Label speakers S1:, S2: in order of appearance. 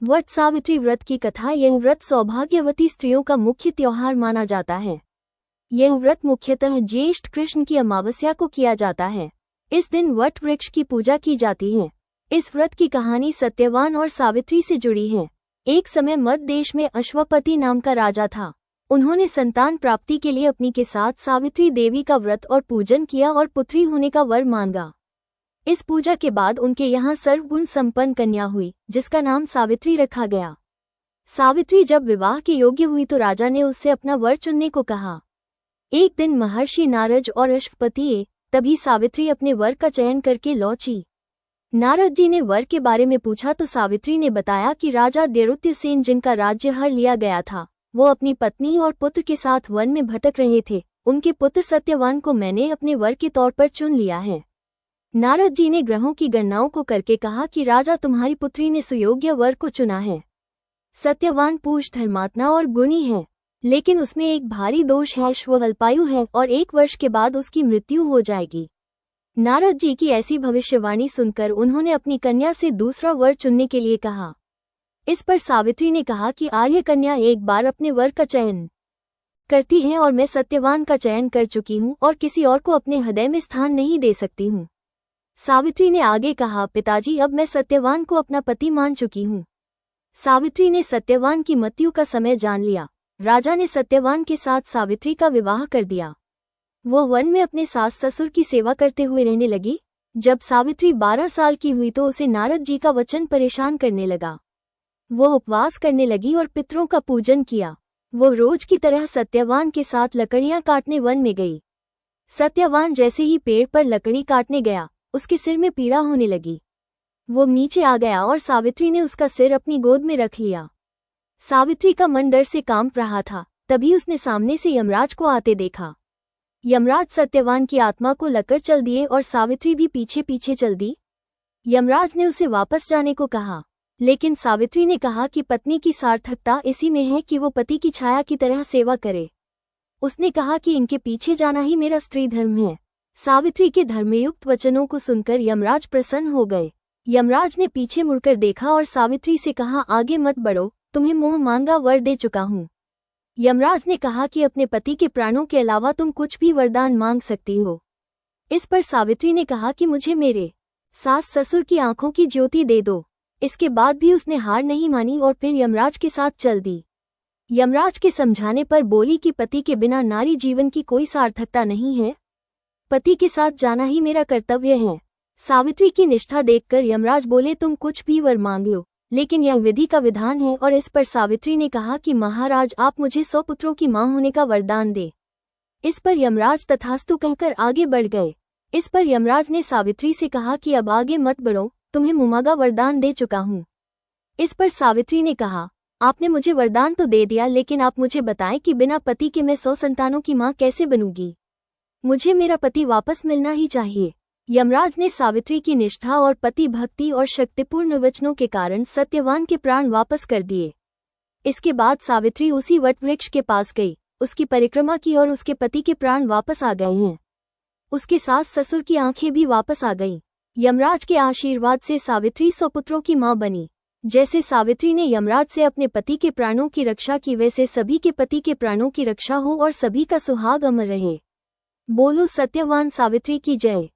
S1: वट सावित्री व्रत की कथा। यह व्रत सौभाग्यवती स्त्रियों का मुख्य त्योहार माना जाता है। यह व्रत मुख्यतः ज्येष्ठ कृष्ण की अमावस्या को किया जाता है। इस दिन वट वृक्ष की पूजा की जाती है। इस व्रत की कहानी सत्यवान और सावित्री से जुड़ी है। एक समय मध्य देश में अश्वपति नाम का राजा था। उन्होंने संतान प्राप्ति के लिए अपनी के साथ सावित्री देवी का व्रत और पूजन किया और पुत्री होने का वर मांगा। इस पूजा के बाद उनके यहाँ सर्वगुण संपन्न कन्या हुई, जिसका नाम सावित्री रखा गया। सावित्री जब विवाह के योग्य हुई तो राजा ने उससे अपना वर चुनने को कहा। एक दिन महर्षि नारद और अश्वपति तभी सावित्री अपने वर का चयन करके लौटी। नारद जी ने वर के बारे में पूछा तो सावित्री ने बताया कि राजा दैत्य जिनका राज्य हर लिया गया था, वो अपनी पत्नी और पुत्र के साथ वन में भटक रहे थे। उनके पुत्र सत्यवान को मैंने अपने वर के तौर पर चुन लिया है। नारद जी ने ग्रहों की गणनाओं को करके कहा कि राजा तुम्हारी पुत्री ने सुयोग्य वर को चुना है। सत्यवान पूछ धर्मात्मा और गुणी है, लेकिन उसमें एक भारी दोष है, वो अल्पायु है और 1 वर्ष के बाद उसकी मृत्यु हो जाएगी। नारद जी की ऐसी भविष्यवाणी सुनकर उन्होंने अपनी कन्या से दूसरा वर चुनने के लिए कहा। इस पर सावित्री ने कहा कि आर्य कन्या एक बार अपने वर का चयन करती है और मैं सत्यवान का चयन कर चुकी हूँ और किसी और को अपने हृदय में स्थान नहीं दे सकती हूँ। सावित्री ने आगे कहा, पिताजी अब मैं सत्यवान को अपना पति मान चुकी हूँ। सावित्री ने सत्यवान की मृत्यु का समय जान लिया। राजा ने सत्यवान के साथ सावित्री का विवाह कर दिया। वो वन में अपने सास ससुर की सेवा करते हुए रहने लगी। जब सावित्री 12 साल की हुई तो उसे नारद जी का वचन परेशान करने लगा। वो उपवास करने लगी और पितरों का पूजन किया। वो रोज की तरह सत्यवान के साथ लकड़ियां काटने वन में गई। सत्यवान जैसे ही पेड़ पर लकड़ी काटने गया, उसके सिर में पीड़ा होने लगी। वो नीचे आ गया और सावित्री ने उसका सिर अपनी गोद में रख लिया। सावित्री का मन डर से कांप रहा था। तभी उसने सामने से यमराज को आते देखा। यमराज सत्यवान की आत्मा को लेकर चल दिए और सावित्री भी पीछे पीछे चल दी। यमराज ने उसे वापस जाने को कहा, लेकिन सावित्री ने कहा कि पत्नी की सार्थकता इसी में है कि वो पति की छाया की तरह सेवा करे। उसने कहा कि इनके पीछे जाना ही मेरा स्त्री धर्म है। सावित्री के धर्मयुक्त वचनों को सुनकर यमराज प्रसन्न हो गए। यमराज ने पीछे मुड़कर देखा और सावित्री से कहा, आगे मत बढ़ो, तुम्हें मोह मांगा वर दे चुका हूँ। यमराज ने कहा कि अपने पति के प्राणों के अलावा तुम कुछ भी वरदान मांग सकती हो। इस पर सावित्री ने कहा कि मुझे मेरे सास ससुर की आंखों की ज्योति दे दो। इसके बाद भी उसने हार नहीं मानी और फिर यमराज के साथ चल दी। यमराज के समझाने पर बोली कि पति के बिना नारी जीवन की कोई सार्थकता नहीं है। पति के साथ जाना ही मेरा कर्तव्य है। सावित्री की निष्ठा देखकर यमराज बोले, तुम कुछ भी वर मांग लो, लेकिन यह विधि का विधान है। और इस पर सावित्री ने कहा कि महाराज आप मुझे 100 पुत्रों की मां होने का वरदान दे। इस पर यमराज तथास्तु कहकर आगे बढ़ गए। इस पर यमराज ने सावित्री से कहा कि अब आगे मत बढ़ो, तुम्हें मुमागा वरदान दे चुका हूँ। इस पर सावित्री ने कहा, आपने मुझे वरदान तो दे दिया, लेकिन आप मुझे बताएं कि बिना पति के मैं 100 संतानों की मां कैसे बनूंगी। मुझे मेरा पति वापस मिलना ही चाहिए। यमराज ने सावित्री की निष्ठा और पति भक्ति और शक्तिपूर्ण वचनों के कारण सत्यवान के प्राण वापस कर दिए। इसके बाद सावित्री उसी वट वृक्ष के पास गई, उसकी परिक्रमा की और उसके पति के प्राण वापस आ गए हैं। उसके सास ससुर की आंखें भी वापस आ गईं। यमराज के आशीर्वाद से सावित्री 100 पुत्रों की मां बनी। जैसे सावित्री ने यमराज से अपने पति के प्राणों की रक्षा की, वैसे सभी के पति के प्राणों की रक्षा हो और सभी का सुहाग अमर रहे। बोलो सत्यवान सावित्री की जय।